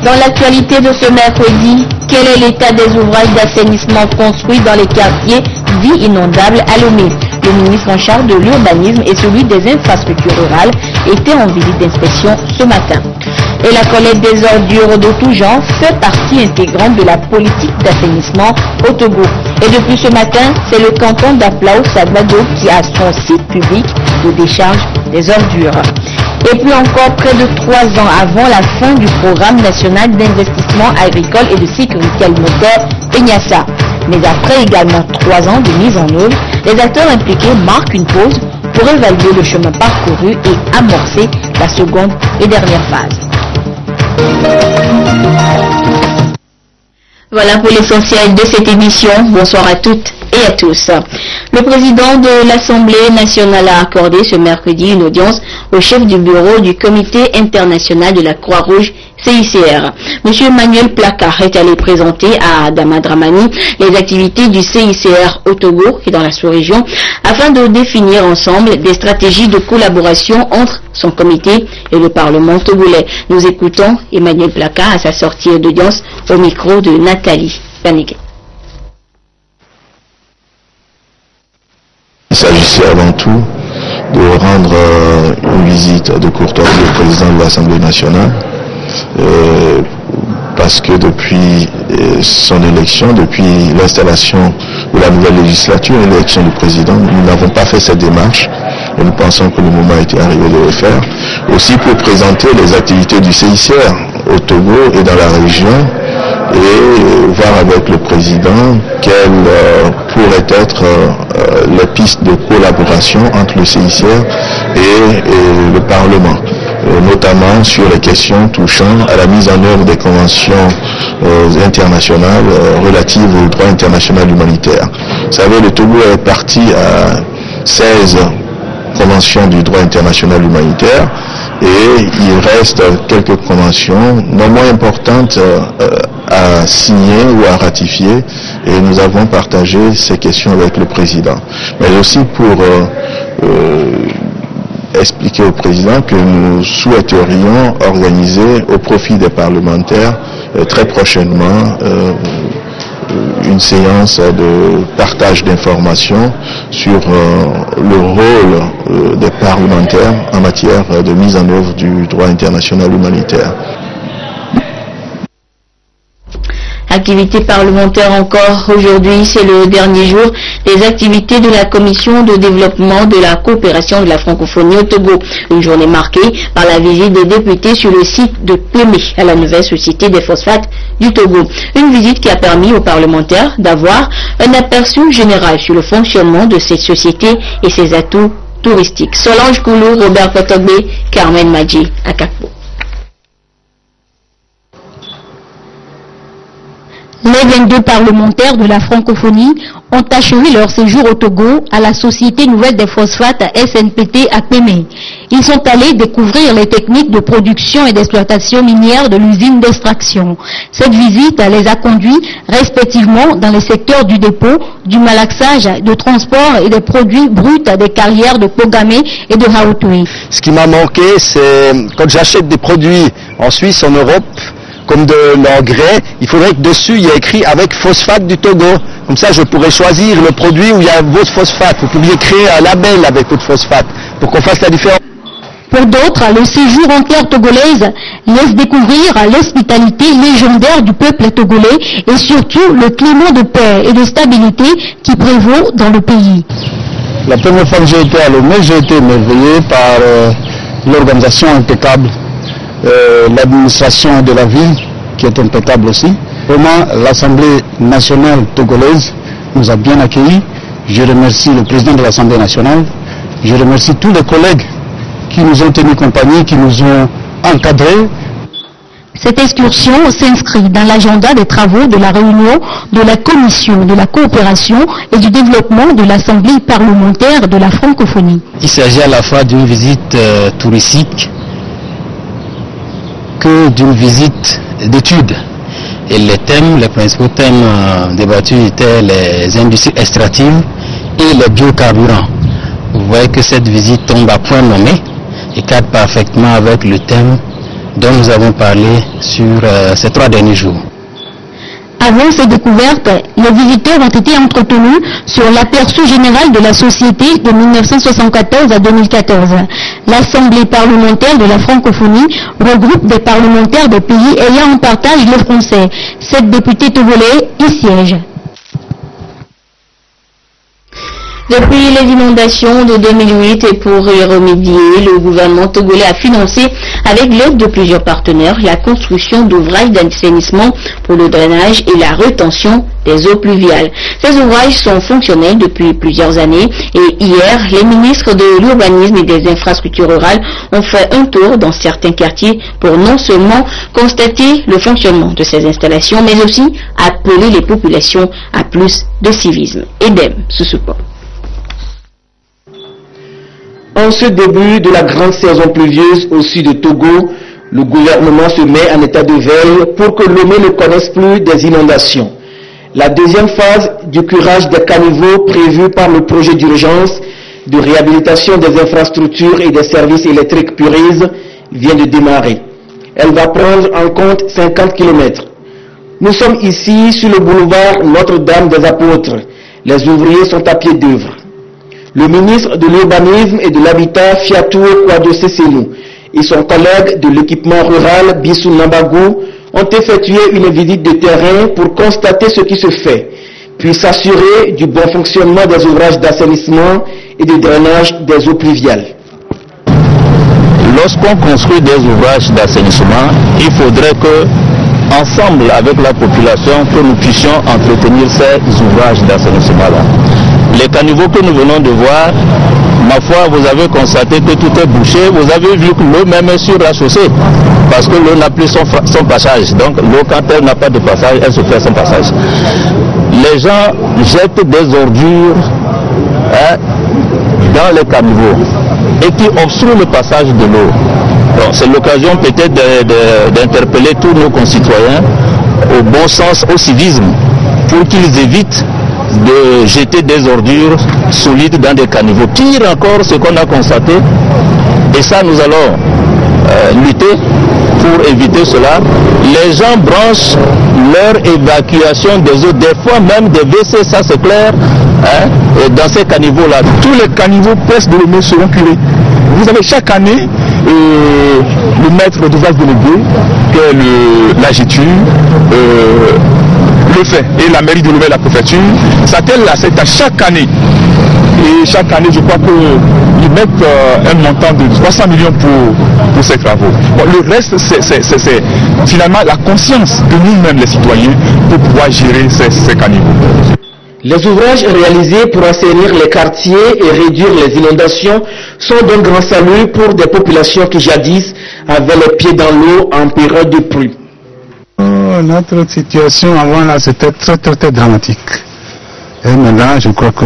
Dans l'actualité de ce mercredi, quel est l'état des ouvrages d'assainissement construits dans les quartiers dits inondables à Lomé? Le ministre en charge de l'urbanisme et celui des infrastructures rurales étaient en visite d'inspection ce matin. Et la collecte des ordures de tout genre fait partie intégrante de la politique d'assainissement au Togo. Et depuis ce matin, c'est le canton d'Aplaou-Sagbado qui a son site public de décharge des ordures. Et puis encore près de 3 ans avant la fin du programme national d'investissement agricole et de sécurité alimentaire PENIASA. Mais après également 3 ans de mise en œuvre, les acteurs impliqués marquent une pause pour évaluer le chemin parcouru et amorcer la seconde et dernière phase. Voilà pour l'essentiel de cette émission. Bonsoir à toutes et à tous. Le président de l'Assemblée nationale a accordé ce mercredi une audience au chef du bureau du Comité international de la Croix-Rouge CICR. Monsieur Emmanuel Placard est allé présenter à Adama Dramani les activités du CICR au Togo et dans la sous-région afin de définir ensemble des stratégies de collaboration entre son comité et le Parlement togolais. Nous écoutons Emmanuel Placard à sa sortie d'audience au micro de Nathalie Panique. Il s'agissait avant tout de rendre une visite de courtoisie au président de l'Assemblée nationale parce que depuis son élection, depuis l'installation de la nouvelle législature et l'élection du président, nous n'avons pas fait cette démarche et nous pensons que le moment était arrivé de le faire. Aussi pour présenter les activités du CICR au Togo et dans la région et voir avec le président quelles pourraient être les pistes de collaboration entre le CICR et le Parlement, notamment sur les questions touchant à la mise en œuvre des conventions internationales relatives au droit international humanitaire. Vous savez, le Togo est parti à 16 conventions du droit international humanitaire et il reste quelques conventions non moins importantes à signer ou à ratifier et nous avons partagé ces questions avec le président. Mais aussi pour expliquer au président que nous souhaiterions organiser au profit des parlementaires très prochainement une séance de partage d'informations sur le rôle des parlementaires en matière de mise en œuvre du droit international humanitaire. Activité parlementaire encore aujourd'hui, c'est le dernier jour des activités de la Commission de développement de la coopération de la francophonie au Togo. Une journée marquée par la visite des députés sur le site de Pémé à la nouvelle société des phosphates du Togo. Une visite qui a permis aux parlementaires d'avoir un aperçu général sur le fonctionnement de cette société et ses atouts touristiques. Solange Koulou, Robert Potogbe, Carmen Madji, Akakpo. Les 22 parlementaires de la francophonie ont achevé leur séjour au Togo à la Société Nouvelle des Phosphates SNPT à Pémé. Ils sont allés découvrir les techniques de production et d'exploitation minière de l'usine d'extraction. Cette visite les a conduits respectivement dans les secteurs du dépôt, du malaxage, de transport et des produits bruts des carrières de Pogamé et de Hautoué. Ce qui m'a manqué, c'est quand j'achète des produits en Suisse, en Europe, comme de l'engrais, il faudrait que dessus il y ait écrit avec phosphate du Togo. Comme ça, je pourrais choisir le produit où il y a votre phosphate. Vous pourriez créer un label avec votre phosphate pour qu'on fasse la différence. Pour d'autres, le séjour en terre togolaise laisse découvrir l'hospitalité légendaire du peuple togolais et surtout le climat de paix et de stabilité qui prévaut dans le pays. La première fois que j'ai été à Lomé, j'ai été émerveillé par l'organisation impeccable. L'administration de la ville qui est impeccable aussi. Vraiment, l'Assemblée nationale togolaise nous a bien accueillis. Je remercie le président de l'Assemblée nationale. Je remercie tous les collègues qui nous ont tenu compagnie, qui nous ont encadrés. Cette excursion s'inscrit dans l'agenda des travaux de la réunion de la Commission de la coopération et du développement de l'Assemblée parlementaire de la francophonie. Il s'agit à la fois d'une visite touristique que d'une visite d'études. Et les principaux thèmes débattus étaient les industries extractives et les biocarburants. Vous voyez que cette visite tombe à point nommé et cadre parfaitement avec le thème dont nous avons parlé sur ces 3 derniers jours. Avant ces découvertes, les visiteurs ont été entretenus sur l'aperçu général de la société de 1974 à 2014. L'Assemblée parlementaire de la francophonie regroupe des parlementaires des pays ayant en partage le français. 7 députés togolais y siègent. Depuis les inondations de 2008 et pour y remédier, le gouvernement togolais a financé, avec l'aide de plusieurs partenaires, la construction d'ouvrages d'assainissement pour le drainage et la rétention des eaux pluviales. Ces ouvrages sont fonctionnels depuis plusieurs années et hier, les ministres de l'urbanisme et des infrastructures rurales ont fait un tour dans certains quartiers pour non seulement constater le fonctionnement de ces installations, mais aussi appeler les populations à plus de civisme. Edem Soussoupo. En ce début de la grande saison pluvieuse au sud de Togo, le gouvernement se met en état de veille pour que Lomé ne connaisse plus des inondations. La deuxième phase du curage des caniveaux prévue par le projet d'urgence de réhabilitation des infrastructures et des services électriques Purise vient de démarrer. Elle va prendre en compte 50 km. Nous sommes ici sur le boulevard Notre-Dame des Apôtres. Les ouvriers sont à pied d'œuvre. Le ministre de l'Urbanisme et de l'Habitat, Fiatou Kouado Sessenou, et son collègue de l'équipement rural, Bissou Nambagou, ont effectué une visite de terrain pour constater ce qui se fait, puis s'assurer du bon fonctionnement des ouvrages d'assainissement et de drainage des eaux pluviales. Lorsqu'on construit des ouvrages d'assainissement, il faudrait que, ensemble avec la population, que nous puissions entretenir ces ouvrages d'assainissement-là. Les caniveaux que nous venons de voir, ma foi, vous avez constaté que tout est bouché. Vous avez vu que l'eau même est sur la chaussée, parce que l'eau n'a plus son passage. Donc l'eau, quand elle n'a pas de passage, elle se fait son passage. Les gens jettent des ordures dans les caniveaux et qui obstruent le passage de l'eau. Donc c'est l'occasion peut-être d'interpeller tous nos concitoyens au bon sens, au civisme, pour qu'ils évitent de jeter des ordures solides dans des caniveaux. Pire encore, ce qu'on a constaté, et ça nous allons lutter pour éviter cela, les gens branchent leur évacuation des eaux, des fois même des WC, ça c'est clair, dans ces caniveaux-là. Tous les caniveaux presque de Lomé seront curés. Vous avez chaque année le maître d'ouvrage délégué, qui est l'AGETU, le fait, et la mairie de Lomé, la préfecture, s'attelle à cette à chaque année. Et chaque année, je crois qu'ils mettent un montant de 300 millions pour ces travaux. Bon, le reste, c'est finalement la conscience de nous-mêmes, les citoyens, pour pouvoir gérer ces caniveaux. Les ouvrages réalisés pour assainir les quartiers et réduire les inondations sont d'un grand salut pour des populations qui jadis avaient les pieds dans l'eau en période de pluie. Notre situation avant là, c'était très dramatique. Et maintenant, je crois que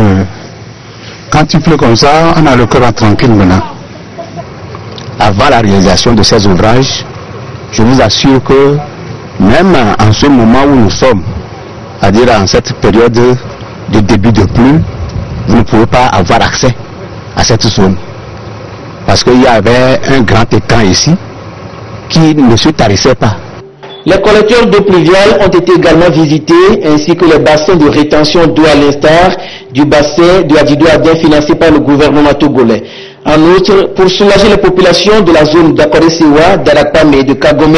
quand il pleut comme ça, on a le cœur tranquille maintenant. Avant la réalisation de ces ouvrages, je vous assure que même en ce moment où nous sommes, c'est-à-dire en cette période de début de pluie, vous ne pouvez pas avoir accès à cette zone. Parce qu'il y avait un grand étang ici qui ne se tarissait pas. Les collecteurs d'eau pluviale ont été également visités, ainsi que les bassins de rétention d'eau à l'instar du bassin de Adido-Adin financé par le gouvernement togolais. En outre, pour soulager les populations de la zone d'Akoresewa, d'Arakpame et de Kagome,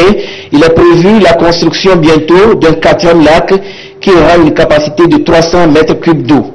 il est prévu la construction bientôt d'un 4e lac qui aura une capacité de 300 mètres cubes d'eau.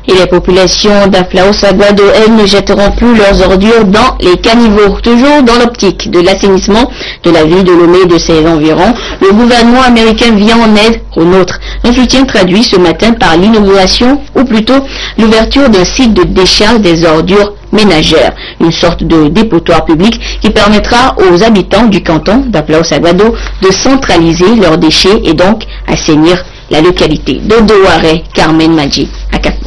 Et les populations d'Aflao-Saguado, elles, ne jetteront plus leurs ordures dans les caniveaux. Toujours dans l'optique de l'assainissement de la ville de Lomé et de ses environs, le gouvernement américain vient en aide aux nôtres. Un soutien traduit ce matin par l'inauguration, ou plutôt l'ouverture d'un site de décharge des ordures ménagères, une sorte de dépotoir public qui permettra aux habitants du canton d'Aflao-Saguado de centraliser leurs déchets et donc assainir la localité. Dodo Waré, Carmen Madji, à Capo.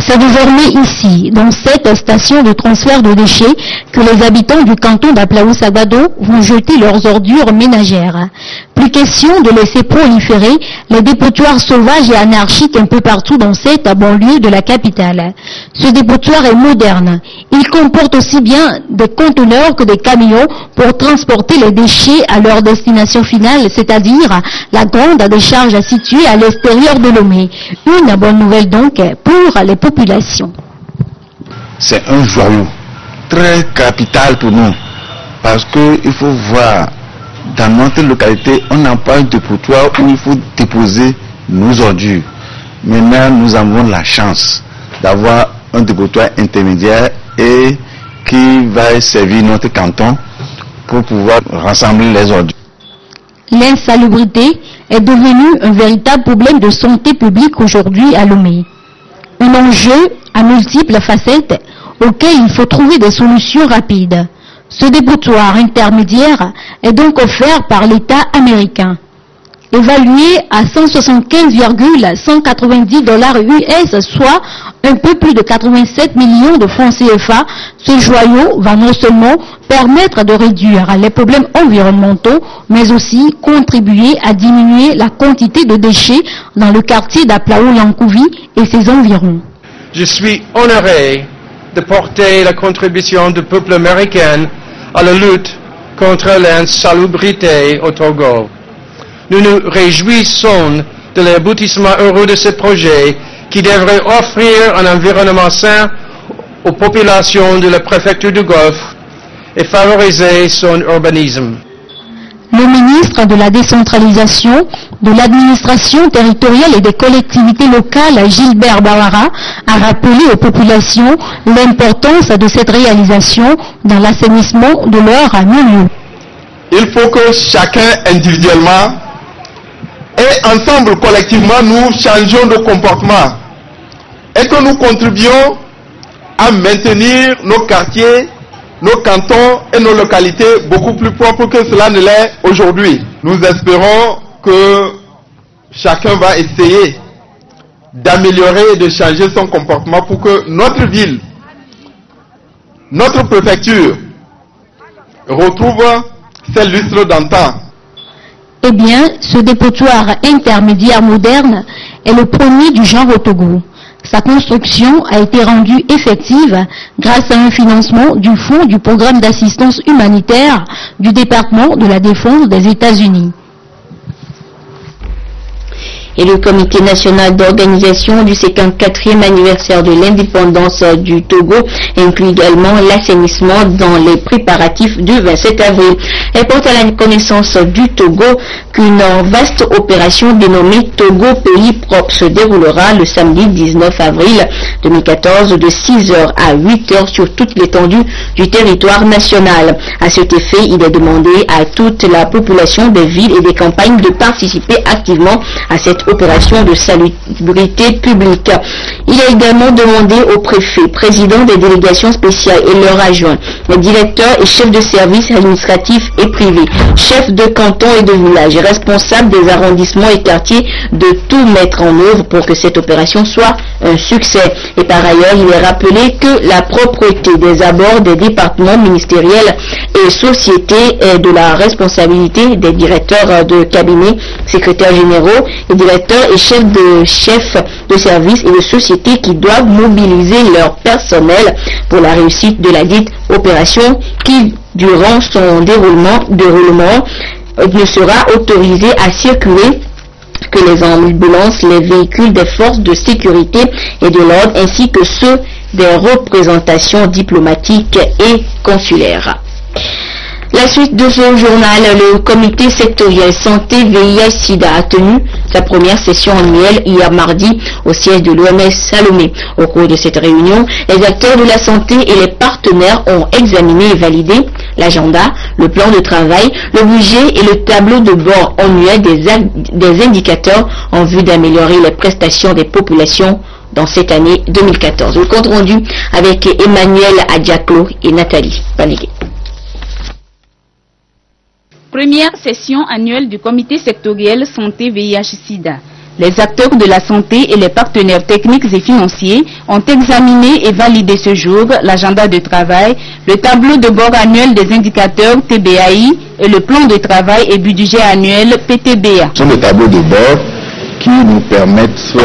C'est désormais ici, dans cette station de transfert de déchets, que les habitants du canton d'Aplaou-Sagado vont jeter leurs ordures ménagères. Plus question de laisser proliférer les dépotoirs sauvages et anarchiques un peu partout dans cette banlieue de la capitale. Ce dépotoir est moderne. Il comporte aussi bien des conteneurs que des camions pour transporter les déchets à leur destination finale, c'est-à-dire la grande décharge située à l'extérieur de Lomé. Une bonne nouvelle donc pour les populations. C'est un joyau très capital pour nous parce qu'il faut voir dans notre localité, on n'a pas un dépotoir où il faut déposer nos ordures. Maintenant, nous avons la chance d'avoir un dépotoir intermédiaire et qui va servir notre canton pour pouvoir rassembler les ordures. L'insalubrité est devenue un véritable problème de santé publique aujourd'hui à Lomé. Un enjeu à multiples facettes auquel il faut trouver des solutions rapides. Ce dépotoir intermédiaire est donc offert par l'État américain. Évalué à 175,190 $US, soit un peu plus de 87 millions de francs CFA, ce joyau va non seulement permettre de réduire les problèmes environnementaux, mais aussi contribuer à diminuer la quantité de déchets dans le quartier d'Aplaou-Lankouvi et ses environs. Je suis honoré de porter la contribution du peuple américain à la lutte contre l'insalubrité au Togo. Nous nous réjouissons de l'aboutissement heureux de ce projet qui devrait offrir un environnement sain aux populations de la préfecture du Golfe et favoriser son urbanisme. Le ministre de la décentralisation, de l'administration territoriale et des collectivités locales, Gilbert Bawara, a rappelé aux populations l'importance de cette réalisation dans l'assainissement de leur milieu. Il faut que chacun individuellement et ensemble, collectivement, nous changeons de comportement et que nous contribuions à maintenir nos quartiers, nos cantons et nos localités beaucoup plus propres que cela ne l'est aujourd'hui. Nous espérons que chacun va essayer d'améliorer et de changer son comportement pour que notre ville, notre préfecture retrouve ses lustres d'antan. Eh bien, ce dépotoir intermédiaire moderne est le premier du genre au Togo. Sa construction a été rendue effective grâce à un financement du Fonds du programme d'assistance humanitaire du département de la Défense des États-Unis. Et le Comité national d'organisation du 54e anniversaire de l'indépendance du Togo inclut également l'assainissement dans les préparatifs du 27 avril. Elle porte à la connaissance du Togo qu'une vaste opération dénommée Togo Pays Propre se déroulera le samedi 19 avril 2014 de 6h à 8h sur toute l'étendue du territoire national. À cet effet, il est demandé à toute la population des villes et des campagnes de participer activement à cette opération de salubrité publique. Il a également demandé aux préfets, présidents des délégations spéciales et leurs adjoints, les directeurs et chefs de services administratifs et privés, chefs de canton et de village, responsables des arrondissements et quartiers de tout mettre en œuvre pour que cette opération soit un succès. Et par ailleurs, il est rappelé que la propreté des abords des départements ministériels et sociétés est de la responsabilité des directeurs de cabinet, secrétaires généraux et directeurs et chefs de services et de sociétés qui doivent mobiliser leur personnel pour la réussite de la dite opération qui, durant son déroulement, ne sera autorisé à circuler que les ambulances, les véhicules des forces de sécurité et de l'ordre ainsi que ceux des représentations diplomatiques et consulaires. La suite de ce journal, le comité sectoriel santé VIH-Sida a tenu sa première session annuelle hier mardi au siège de l'OMS Salomé. Au cours de cette réunion, les acteurs de la santé et les partenaires ont examiné et validé l'agenda, le plan de travail, le budget et le tableau de bord annuel des indicateurs en vue d'améliorer les prestations des populations dans cette année 2014. Le compte rendu avec Emmanuel Adjaclo et Nathalie Panigué. Première session annuelle du comité sectoriel santé VIH-Sida. Les acteurs de la santé et les partenaires techniques et financiers ont examiné et validé ce jour l'agenda de travail, le tableau de bord annuel des indicateurs TBAI et le plan de travail et budget annuel PTBA. Ce sont des tableaux de bord qui nous permettent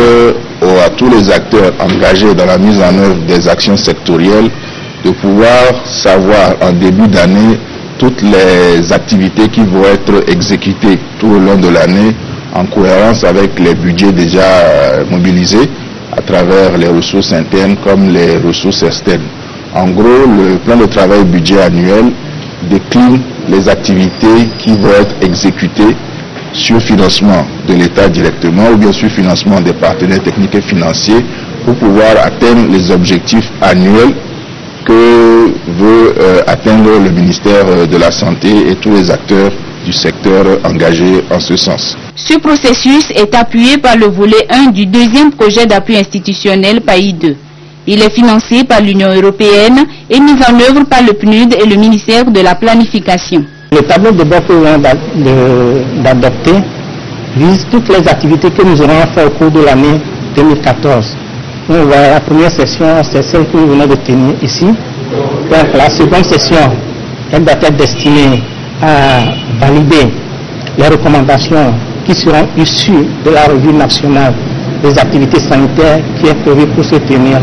à tous les acteurs engagés dans la mise en œuvre des actions sectorielles de pouvoir savoir en début d'année toutes les activités qui vont être exécutées tout au long de l'année en cohérence avec les budgets déjà mobilisés à travers les ressources internes comme les ressources externes. En gros, le plan de travail budget annuel décline les activités qui vont être exécutées sur financement de l'État directement ou bien sur financement des partenaires techniques et financiers pour pouvoir atteindre les objectifs annuels que veut atteindre le ministère de la Santé et tous les acteurs du secteur engagés en ce sens. Ce processus est appuyé par le volet 1 du deuxième projet d'appui institutionnel PAI 2. Il est financé par l'Union européenne et mis en œuvre par le PNUD et le ministère de la Planification. Le tableau de bord que nous venons d'adopter vise toutes les activités que nous aurons fait au cours de l'année 2014. Donc, la première session, c'est celle que nous venons de tenir ici. Donc, la seconde session, elle doit être destinée à valider les recommandations qui seront issues de la revue nationale des activités sanitaires qui est prévue pour se tenir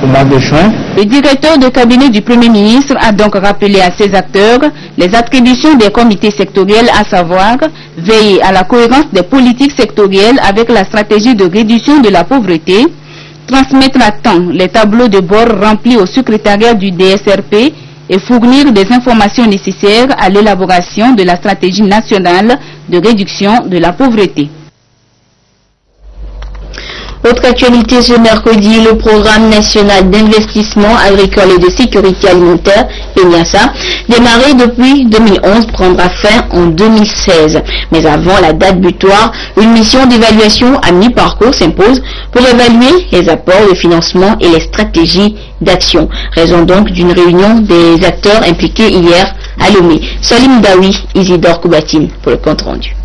au mois de juin. Le directeur de cabinet du Premier ministre a donc rappelé à ses acteurs les attributions des comités sectoriels, à savoir veiller à la cohérence des politiques sectorielles avec la stratégie de réduction de la pauvreté, transmettre à temps les tableaux de bord remplis au secrétariat du DSRP et fournir des informations nécessaires à l'élaboration de la stratégie nationale de réduction de la pauvreté. Autre actualité ce mercredi, le programme national d'investissement agricole et de sécurité alimentaire, PENIASA, démarré depuis 2011, prendra fin en 2016. Mais avant la date butoir, une mission d'évaluation à mi-parcours s'impose pour évaluer les apports de financement et les stratégies d'action. Raison donc d'une réunion des acteurs impliqués hier à Lomé. Salim Dawi, Isidore Koubatine pour le compte rendu.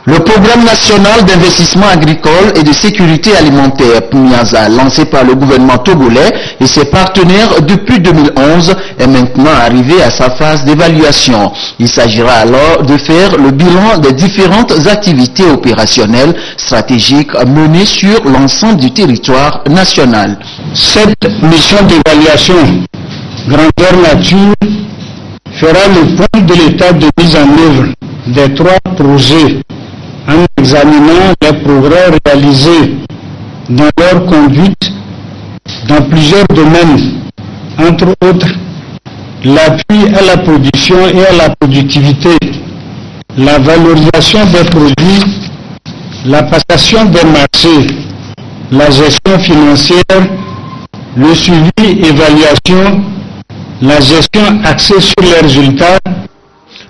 Le programme national d'investissement agricole et de sécurité alimentaire PNIASA, lancé par le gouvernement togolais et ses partenaires depuis 2011, est maintenant arrivé à sa phase d'évaluation. Il s'agira alors de faire le bilan des différentes activités opérationnelles stratégiques menées sur l'ensemble du territoire national. Cette mission d'évaluation grandeur nature fera le point de l'état de mise en œuvre des 3 projets en examinant les progrès réalisés dans leur conduite dans plusieurs domaines, entre autres l'appui à la production et à la productivité, la valorisation des produits, la passation des marchés, la gestion financière, le suivi, évaluation, la gestion axée sur les résultats.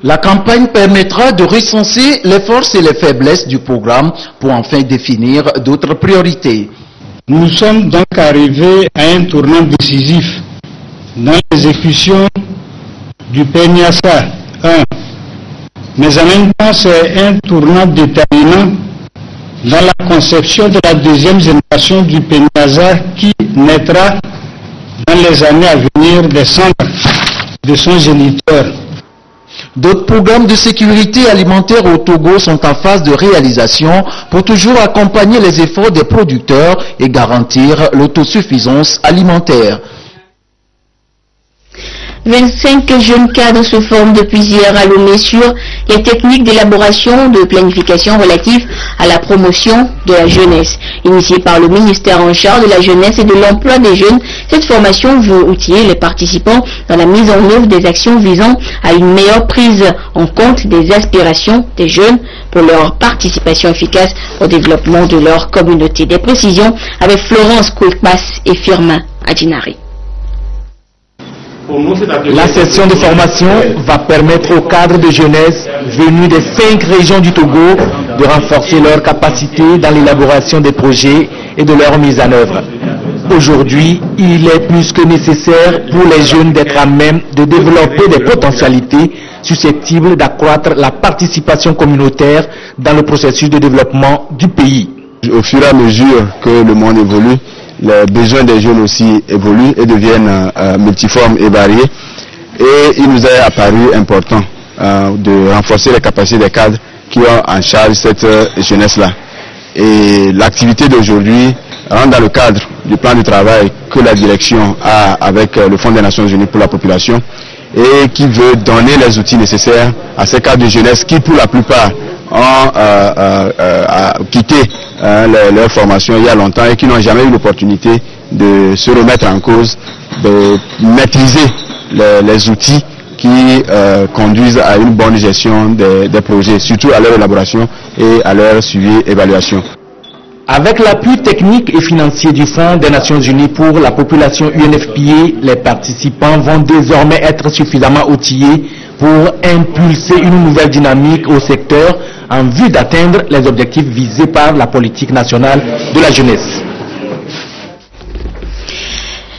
La campagne permettra de recenser les forces et les faiblesses du programme pour enfin définir d'autres priorités. Nous sommes donc arrivés à un tournant décisif dans l'exécution du PNIASA 1. Mais en même temps, c'est un tournant déterminant dans la conception de la deuxième génération du PNIASA qui naîtra dans les années à venir des cendres de son géniteur. D'autres programmes de sécurité alimentaire au Togo sont en phase de réalisation pour toujours accompagner les efforts des producteurs et garantir l'autosuffisance alimentaire. 25 jeunes cadres se forment depuis hier à Lomé sur les techniques d'élaboration de planification relatives à la promotion de la jeunesse. Initiée par le ministère en charge de la jeunesse et de l'emploi des jeunes, cette formation veut outiller les participants dans la mise en œuvre des actions visant à une meilleure prise en compte des aspirations des jeunes pour leur participation efficace au développement de leur communauté. Des précisions avec Florence Kouikmas et Firmin Adjinari. La session de formation va permettre aux cadres de jeunesse venus des 5 régions du Togo de renforcer leurs capacités dans l'élaboration des projets et de leur mise en œuvre. Aujourd'hui, il est plus que nécessaire pour les jeunes d'être à même de développer des potentialités susceptible d'accroître la participation communautaire dans le processus de développement du pays. Au fur et à mesure que le monde évolue, les besoins des jeunes aussi évoluent et deviennent multiformes et variés. Et il nous est apparu important de renforcer les capacités des cadres qui ont en charge cette jeunesse-là. Et l'activité d'aujourd'hui rentre dans le cadre du plan de travail que la direction a avec le Fonds des Nations Unies pour la population et qui veut donner les outils nécessaires à ces cadres de jeunesse qui, pour la plupart, ont quitté leur formation il y a longtemps et qui n'ont jamais eu l'opportunité de se remettre en cause, de maîtriser les outils qui conduisent à une bonne gestion des projets, surtout à leur élaboration et à leur suivi et évaluation. Avec l'appui technique et financier du Fonds des Nations Unies pour la population UNFPA, les participants vont désormais être suffisamment outillés pour impulser une nouvelle dynamique au secteur en vue d'atteindre les objectifs visés par la politique nationale de la jeunesse.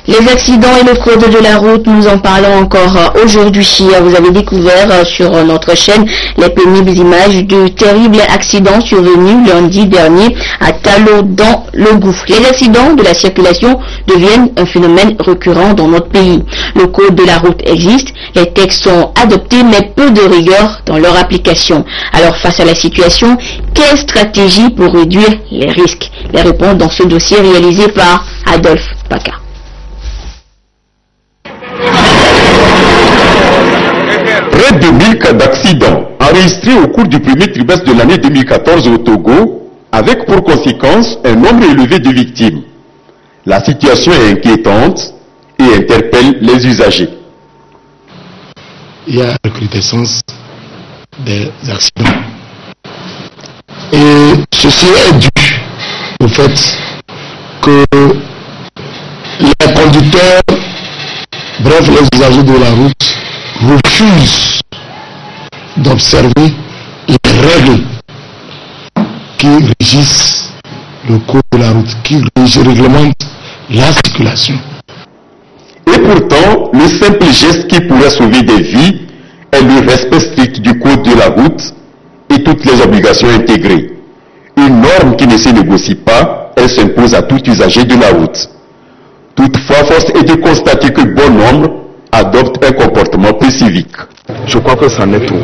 Les accidents et le code de la route, nous en parlons encore aujourd'hui. Vous avez découvert sur notre chaîne les pénibles images de terribles accidents survenus lundi dernier à Talo dans le Gouffre. Les accidents de la circulation deviennent un phénomène récurrent dans notre pays. Le code de la route existe, les textes sont adoptés mais peu de rigueur dans leur application. Alors face à la situation, quelle stratégie pour réduire les risques? Les réponses dans ce dossier réalisé par Adolphe Paca. Près de 1000 cas d'accidents enregistrés au cours du premier trimestre de l'année 2014 au Togo, avec pour conséquence un nombre élevé de victimes. La situation est inquiétante et interpelle les usagers. Il y a une recrudescence des accidents. Et ceci est dû au fait que les conducteurs, bref les usagers de la route, refusent d'observer les règles qui régissent le code de la route, qui réglementent la circulation. Et pourtant, le simple geste qui pourrait sauver des vies est le respect strict du code de la route et toutes les obligations intégrées. Une norme qui ne se négocie pas, elle s'impose à tout usager de la route. Toutefois, force est de constater que bon nombre adoptent un comportement peu civique. Je crois que ça n'est trop.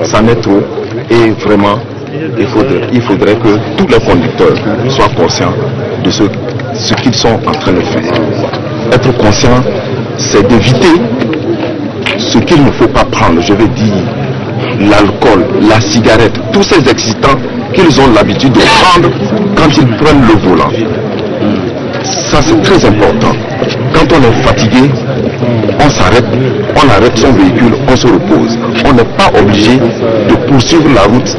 Ça n'est trop. Et vraiment, il faudrait que tous les conducteurs soient conscients de ce qu'ils sont en train de faire. Être conscient, c'est d'éviter ce qu'il ne faut pas prendre. Je veux dire, l'alcool, la cigarette, tous ces excitants qu'ils ont l'habitude de prendre quand ils prennent le volant. Ça, c'est très important. Quand on est fatigué, on s'arrête, on arrête son véhicule, on se repose. On n'est pas obligé de poursuivre la route.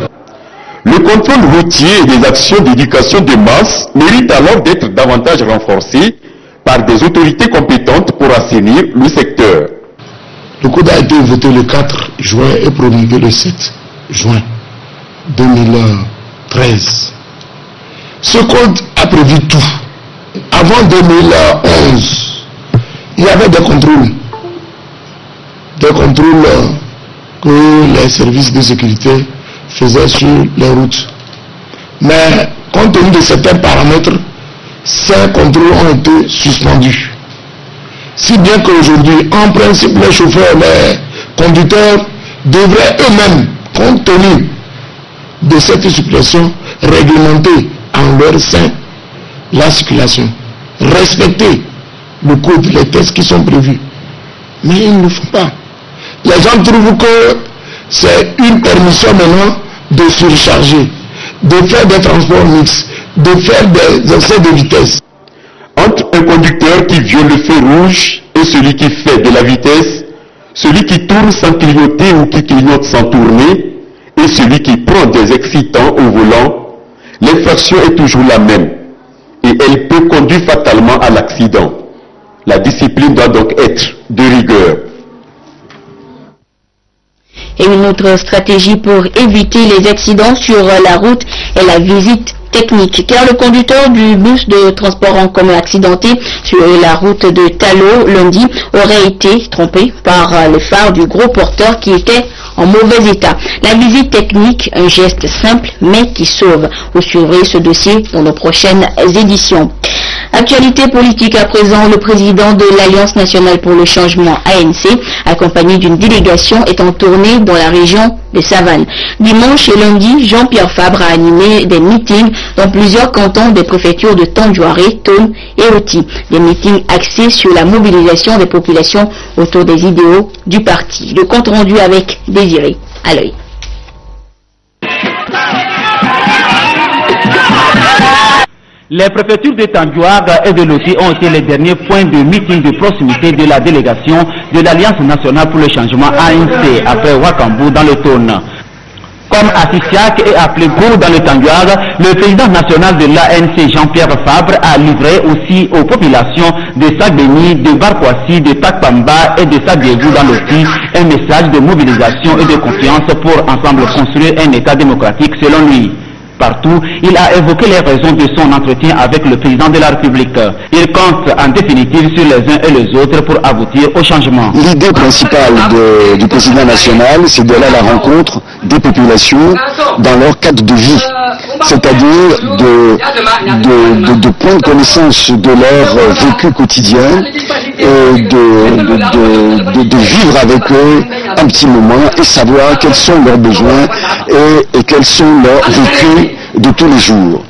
Le contrôle routier et des actions d'éducation de masse méritent alors d'être davantage renforcés par des autorités compétentes pour assainir le secteur. Le code a été voté le 4 juin et promulgué le 7 juin 2013. Ce code a prévu tout. Avant 2011, il y avait des contrôles que les services de sécurité faisaient sur les routes. Mais compte tenu de certains paramètres, ces contrôles ont été suspendus. Si bien qu'aujourd'hui, en principe, les chauffeurs, les conducteurs devraient eux-mêmes, compte tenu de cette suppression, réglementer en leur sein la circulation, respecter le code, les tests qui sont prévus. Mais ils ne le font pas. Les gens trouvent que c'est une permission maintenant de surcharger, de faire des transports mixtes, de faire des excès de vitesse. Entre un conducteur qui viole le feu rouge et celui qui fait de la vitesse, celui qui tourne sans clignoter ou qui clignote sans tourner, et celui qui prend des excitants au volant, l'infraction est toujours la même. Et elle peut conduire fatalement à l'accident. La discipline doit donc être de rigueur. Et une autre stratégie pour éviter les accidents sur la route est la visite technique, car le conducteur du bus de transport en commun accidenté sur la route de Talo lundi aurait été trompé par les phares du gros porteur qui était en mauvais état. La visite technique, un geste simple mais qui sauve. Vous suivrez ce dossier pour nos prochaines éditions. Actualité politique à présent, le président de l'Alliance nationale pour le changement ANC, accompagné d'une délégation, est en tournée dans la région des Savanes. Dimanche et lundi, Jean-Pierre Fabre a animé des meetings dans plusieurs cantons des préfectures de Tandjouaré, Tone et Oti. Des meetings axés sur la mobilisation des populations autour des idéaux du parti. Le compte rendu avec Désiré à l'œil. Les préfectures de Tandjouar et de Loti ont été les derniers points de meeting de proximité de la délégation de l'Alliance nationale pour le changement ANC après Wakambou dans le Tone. Comme Assisiak et appelé Gour dans le Tandjouar, le président national de l'ANC Jean-Pierre Fabre a livré aussi aux populations de Sagbeni, de Barkwasi, de Takpamba et de Sabiégou dans Loti un message de mobilisation et de confiance pour ensemble construire un État démocratique selon lui. Partout, il a évoqué les raisons de son entretien avec le président de la République. Il compte en définitive sur les uns et les autres pour aboutir au changement. L'idée principale du président national, c'est d'aller à la rencontre des populations dans leur cadre de vie, c'est-à-dire de prendre connaissance de leur vécu quotidien et de vivre avec eux un petit moment et savoir quels sont leurs besoins et quels sont leurs vécus de tous les jours.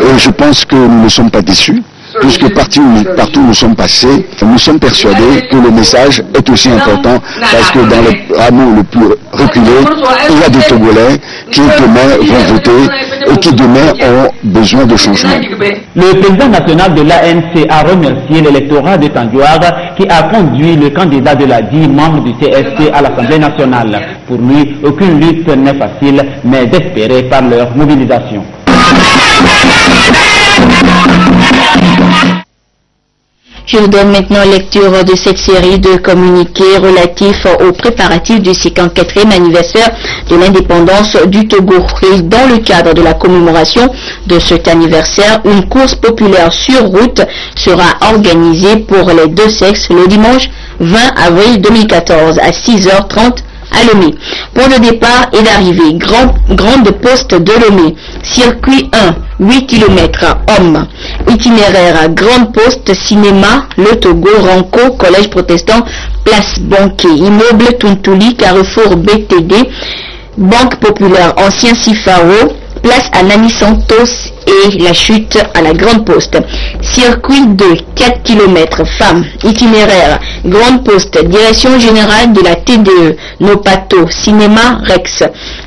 Et je pense que nous ne sommes pas déçus, puisque partout où nous sommes passés, nous sommes persuadés que le message est aussi important, parce que dans le hameau le plus reculé, il y a des Togolais qui demain vont voter et qui demain ont besoin de changement. Le président national de l'ANC a remercié l'électorat de Tandjouar qui a conduit le candidat de la DI, membre du CSC, à l'Assemblée nationale. Pour lui, aucune lutte n'est facile, mais d'espérer par leur mobilisation. Je vous donne maintenant lecture de cette série de communiqués relatifs aux préparatifs du 54e anniversaire de l'indépendance du Togo. Et dans le cadre de la commémoration de cet anniversaire, une course populaire sur route sera organisée pour les deux sexes le dimanche 20 avril 2014 à 6h30 à Lomé. Point de départ et d'arrivée, grande poste de Lomé. Circuit 1, 8 km hommes. Itinéraire, grande poste, cinéma, le Togo, Ranco, collège protestant, place banquet, immeuble Tuntouli, carrefour BTD, banque populaire, ancien Sifaro, place à Nani Santos et la chute à la Grande Poste. Circuit 2, 4 km, femmes, itinéraire, Grande Poste, direction générale de la TDE, Nopato, cinéma Rex,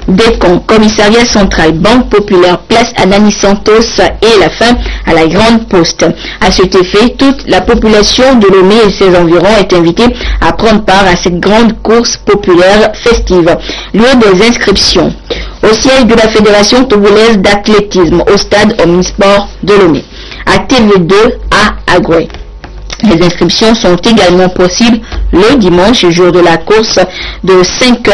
Décon, commissariat central, banque populaire, place à Nani Santos et la fin à la Grande Poste. À cet effet, toute la population de Lomé et ses environs est invitée à prendre part à cette grande course populaire festive. Lieu des inscriptions. Au siège de la Fédération togolaise d'athlétisme, au stade Omnisport de Lomé. À TV2 à Agoué. Les inscriptions sont également possibles le dimanche, jour de la course, de 5h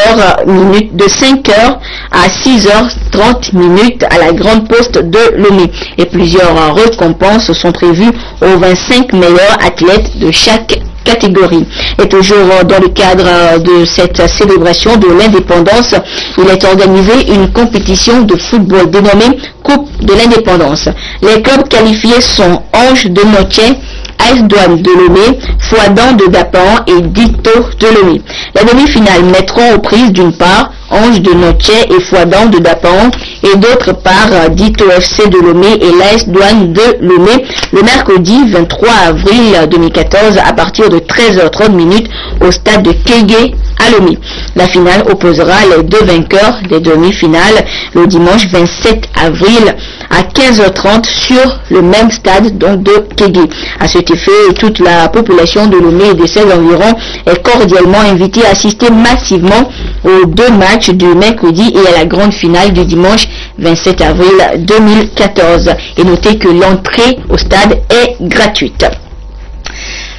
à 6h30 à la Grande Poste de Lomé. Et plusieurs récompenses sont prévues aux 25 meilleurs athlètes de chaque catégorie. Et toujours dans le cadre de cette célébration de l'indépendance, il est organisé une compétition de football dénommée Coupe de l'indépendance. Les clubs qualifiés sont Ange de Notier, AS Douane de Lomé, Fouadan de Dapan et Dito de Lomé. La demi-finale mettront aux prises d'une part Ange de Notier et Fouadan de Dapan et d'autre part Dito FC de Lomé et l'AS Douane de Lomé le mercredi 23 avril 2014 à partir de 13h30 au stade de Kégué à Lomé. La finale opposera les deux vainqueurs des demi-finales le dimanche 27 avril à 15h30 sur le même stade donc de Kégué. À cet effet, toute la population de Lomé et de ses environs est cordialement invitée à assister massivement aux deux matchs du mercredi et à la grande finale du dimanche 27 avril 2014. Et notez que l'entrée au stade est gratuite.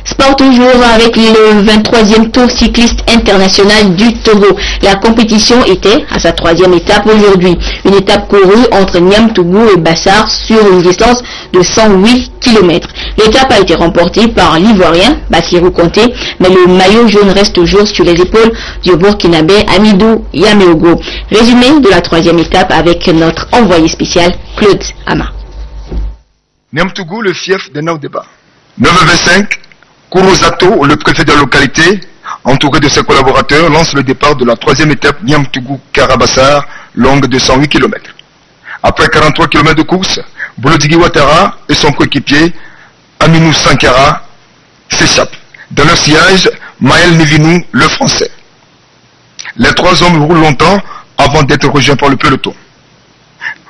Sport toujours avec le 23e tour cycliste international du Togo. La compétition était à sa 3e étape aujourd'hui. Une étape courue entre Niamtougou et Bassar sur une distance de 108 km. L'étape a été remportée par l'Ivoirien Bassirou Conté, mais le maillot jaune reste toujours sur les épaules du Burkinabé Amidou Yameogo. Résumé de la 3e étape avec notre envoyé spécial Claude Ama. Niamtougou, le fief de Naoudéba. 9h25, Kourouzato, le préfet de la localité, entouré de ses collaborateurs, lance le départ de la 3e étape Niamtougou-Karabassar, longue de 108 km. Après 43 km de course, Boulodigui Ouattara et son coéquipier, Aminou Sankara, s'échappent. Dans leur sillage, Maël Nivinou, le français. Les 3 hommes roulent longtemps avant d'être rejoints par le peloton.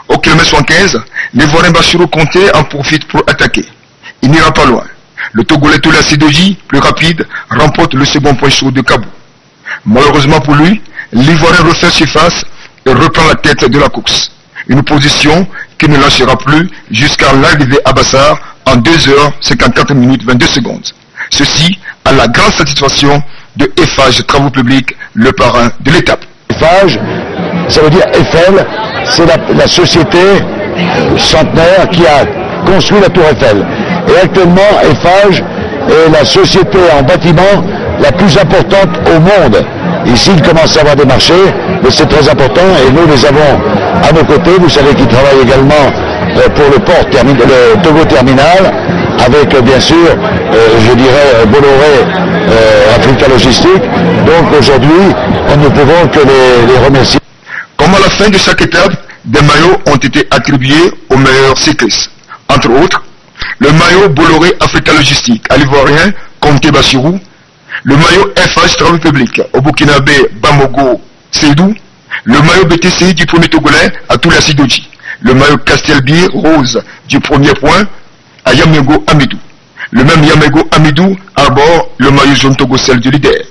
Au kilomètre 75, l'Ivoirien Bassirou Conté en profite pour attaquer. Il n'ira pas loin. Le Togolais Toula Sidoji, plus rapide, remporte le second point chaud de Kabou. Malheureusement pour lui, l'Ivoirien refait surface et reprend la tête de la course. Une position qui ne lâchera plus jusqu'à l'arrivée à Bassar en 2h54 minutes 22 secondes. Ceci à la grande satisfaction de Eiffage Travaux Publics, le parrain de l'étape. Eiffage, ça veut dire Eiffel, c'est la société centenaire qui a construit la tour Eiffel. Et actuellement, Eiffage est la société en bâtiment la plus importante au monde. Ici, il commence à avoir des marchés, mais c'est très important et nous les avons à nos côtés. Vous savez qu'ils travaillent également pour le port, le Togo Terminal, avec bien sûr, je dirais, Bolloré, Africa Logistique. Donc aujourd'hui, nous ne pouvons que les remercier. Comme à la fin de chaque étape, des maillots ont été attribués aux meilleurs cyclistes. Entre autres, le maillot Bolloré Africa Logistique à l'Ivoirien Conté Bassirou, le maillot FH Travaux Publics au Burkinabé Bamogo Seydou, le maillot BTCI du premier Togolais à Toula Sidoji, le maillot Castelbi Rose du premier point à Yamego Amidou. Le même Yamego Amidou arbore le maillot jaune togocel du leader.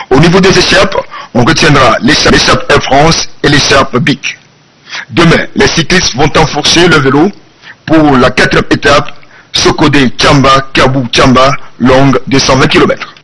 Au niveau des échappes, on retiendra l'échappe Air France et l'échappe BIC. Demain, les cyclistes vont enfourcher le vélo pour la 4e étape, Sokodé Tchamba, Kabou Tchamba, longue de 120 km.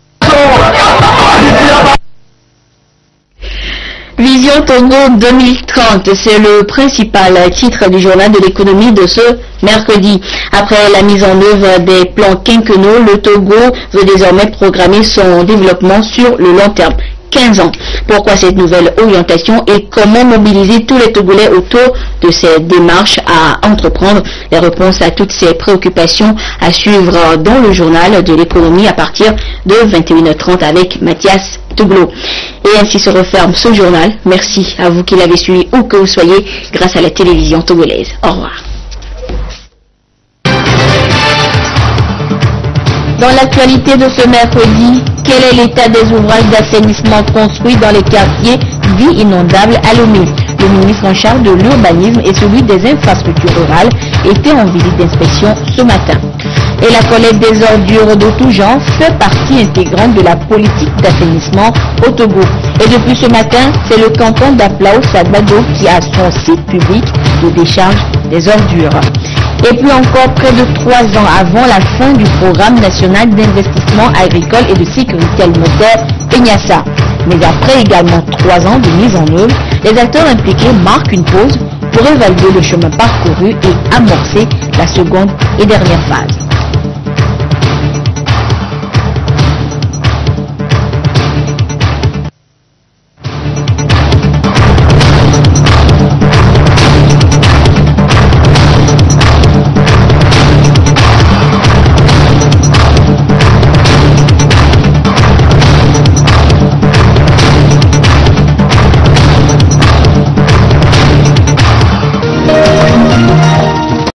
Vision Togo 2030, c'est le principal titre du journal de l'économie de ce mercredi. Après la mise en œuvre des plans quinquennaux, le Togo veut désormais programmer son développement sur le long terme. 15 ans. Pourquoi cette nouvelle orientation et comment mobiliser tous les Togolais autour de ces démarches à entreprendre? Les réponses à toutes ces préoccupations à suivre dans le journal de l'économie à partir de 21h30 avec Mathias Touglo. Et ainsi se referme ce journal. Merci à vous qui l'avez suivi où que vous soyez grâce à la télévision togolaise. Au revoir. Dans l'actualité de ce mercredi, quel est l'état des ouvrages d'assainissement construits dans les quartiers dits inondables à Lomé? Le ministre en charge de l'urbanisme et celui des infrastructures rurales étaient en visite d'inspection ce matin. Et la collecte des ordures de tout genre fait partie intégrante de la politique d'assainissement au Togo. Et depuis ce matin, c'est le canton d'Aplao Sagbado qui a son site public de décharge des ordures. Et puis encore près de 3 ans avant la fin du programme national d'investissement agricole et de sécurité alimentaire PENIASA. Mais après également 3 ans de mise en œuvre, les acteurs impliqués marquent une pause pour évaluer le chemin parcouru et amorcer la seconde et dernière phase.